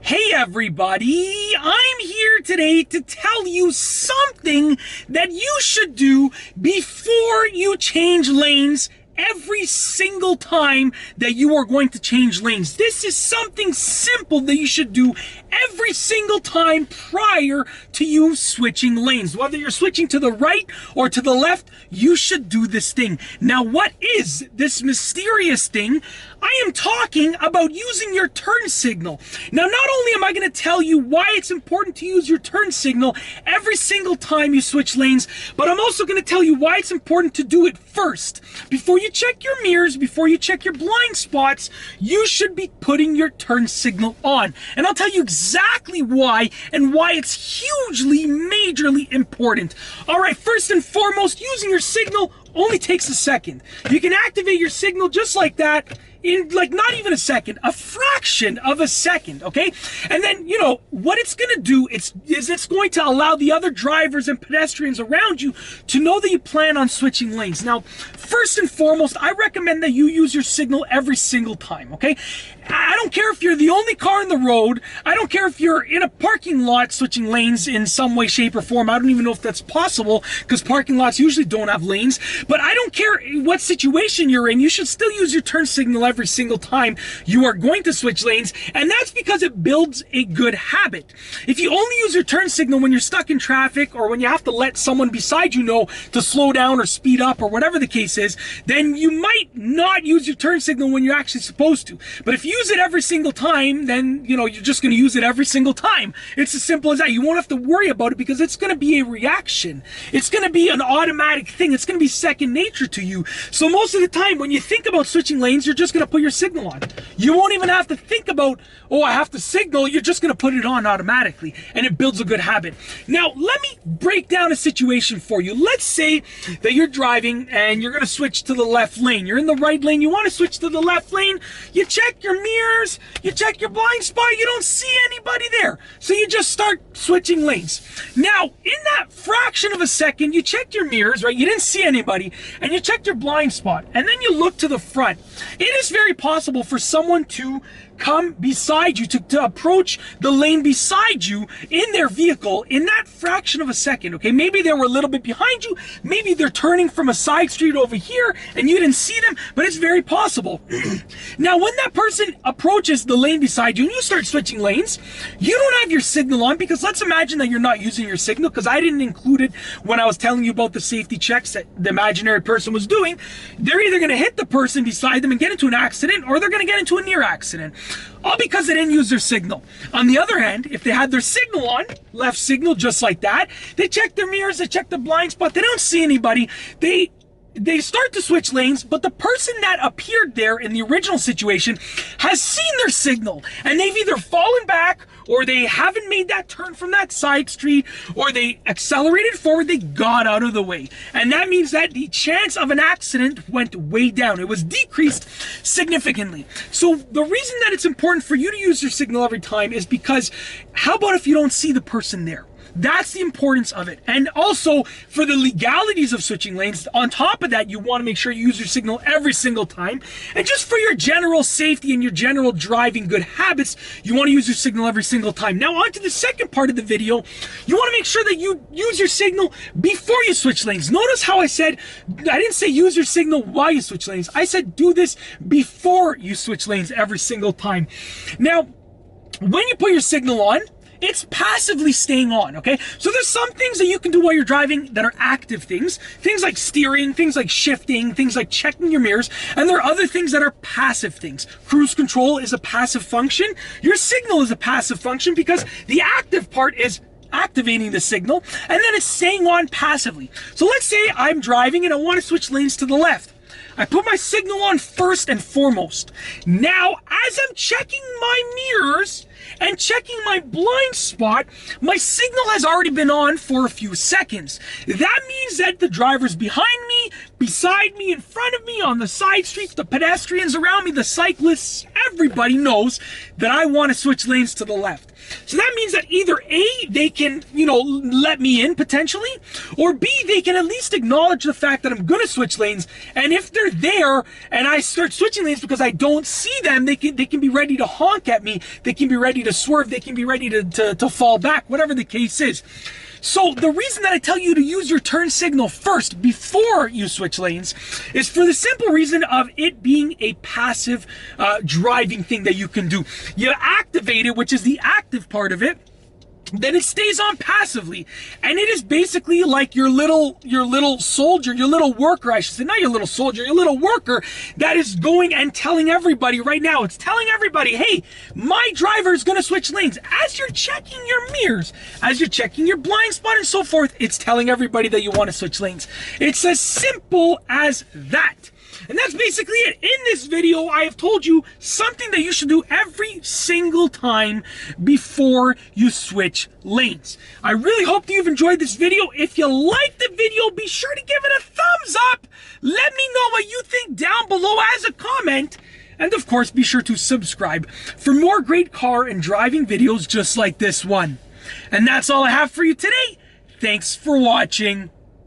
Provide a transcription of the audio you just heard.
Hey everybody, I'm here today to tell you something that you should do before you change lanes every single time that you are going to change lanes. This is something simple that you should do every single time prior to you switching lanes. Whether you're switching to the right or to the left, you should do this thing. Now, what is this mysterious thing? I am talking about using your turn signal. Now, not only am I going to tell you why it's important to use your turn signal every single time you switch lanes, but I'm also going to tell you why it's important to do it first. Before you check your mirrors, before you check your blind spots, you should be putting your turn signal on. And I'll tell you exactly why and why it's hugely, majorly important. All right, first and foremost, using your signal only takes a second. You can activate your signal just like that in like not even a second, a fraction of a second, okay? And then, you know, what it's going to do is it's going to allow the other drivers and pedestrians around you to know that you plan on switching lanes. Now, first and foremost, I recommend that you use your signal every single time, okay? I don't care if you're the only car in the road. I don't care if you're in a parking lot switching lanes in some way, shape, or form. I don't even know if that's possible because parking lots usually don't have lanes. But I don't care what situation you're in. You should still use your turn signal every single time you are going to switch lanes. And that's because it builds a good habit. If you only use your turn signal when you're stuck in traffic or when you have to let someone beside you know to slow down or speed up or whatever the case is, then you might not use your turn signal when you're actually supposed to. But if you use it every single time, then, you know, you're just going to use it every single time. It's as simple as that. You won't have to worry about it because it's going to be a reaction. It's going to be an automatic thing. It's going to be second nature to you. So most of the time when you think about switching lanes, you're just going to put your signal on. You won't even have to think about, oh, I have to signal. You're just going to put it on automatically, and it builds a good habit. Now, let me break down a situation for you. Let's say that you're driving and you're going to switch to the left lane. You're in the right lane. You want to switch to the left lane. You check your mirrors, you check your blind spot, you don't see anybody there. So you just start switching lanes. Now, in that fraction of a second, you checked your mirrors, right? You didn't see anybody, and you checked your blind spot, and then you look to the front. It is very possible for someone to come beside you, to approach the lane beside you in their vehicle in that fraction of a second, okay? Maybe they were a little bit behind you, maybe they're turning from a side street over here and you didn't see them, but it's very possible. Now, when that person approaches the lane beside you and you start switching lanes, you don't have your signal on because let's imagine that you're not using your signal because I didn't include it when I was telling you about the safety checks that the imaginary person was doing. They're either going to hit the person beside them and get into an accident or they're going to get into a near accident. All because they didn't use their signal. On the other hand, if they had their signal on, left signal just like that, they check their mirrors, they check the blind spot, they don't see anybody, they start to switch lanes, but the person that appeared there in the original situation has seen their signal, and they've either fallen back, or they haven't made that turn from that side street, or they accelerated forward, they got out of the way. And that means that the chance of an accident went way down. It was decreased significantly. So the reason that it's important for you to use your signal every time is because how about if you don't see the person there? That's the importance of it. And also, for the legalities of switching lanes, on top of that, you want to make sure you use your signal every single time. And just for your general safety and your general driving good habits, you want to use your signal every single time. Now, on to the second part of the video. You want to make sure that you use your signal before you switch lanes. Notice how I said, I didn't say use your signal while you switch lanes. I said do this before you switch lanes every single time. Now, when you put your signal on, it's passively staying on, okay? So there's some things that you can do while you're driving that are active things. Things like steering, things like shifting, things like checking your mirrors. And there are other things that are passive things. Cruise control is a passive function. Your signal is a passive function because the active part is activating the signal, and then it's staying on passively. So let's say I'm driving and I want to switch lanes to the left. I put my signal on first and foremost. Now, as I'm checking my mirrors and checking my blind spot, my signal has already been on for a few seconds. That means that the drivers behind me beside me, in front of me, on the side streets, the pedestrians around me, the cyclists, everybody knows that I want to switch lanes to the left. So that means that either A, they can, let me in potentially, or B, they can at least acknowledge the fact that I'm going to switch lanes. And if they're there and I start switching lanes because I don't see them, they can be ready to honk at me. They can be ready to swerve. They can be ready to fall back, whatever the case is. So the reason that I tell you to use your turn signal first before you switch lanes is for the simple reason of it being a passive driving thing that you can do. You activate it, which is the active part of it, then it stays on passively. And it is basically like your little soldier, your little worker, I should say, not your little soldier, your little worker that is going and telling everybody right now. It's telling everybody, hey, my driver is going to switch lanes. As you're checking your mirrors, as you're checking your blind spot and so forth, it's telling everybody that you want to switch lanes. It's as simple as that. And that's basically it. In this video, I have told you something that you should do every single time before you switch lanes. I really hope that you've enjoyed this video. If you liked the video, be sure to give it a thumbs up. Let me know what you think down below as a comment. And of course, be sure to subscribe for more great car and driving videos just like this one. And that's all I have for you today. Thanks for watching.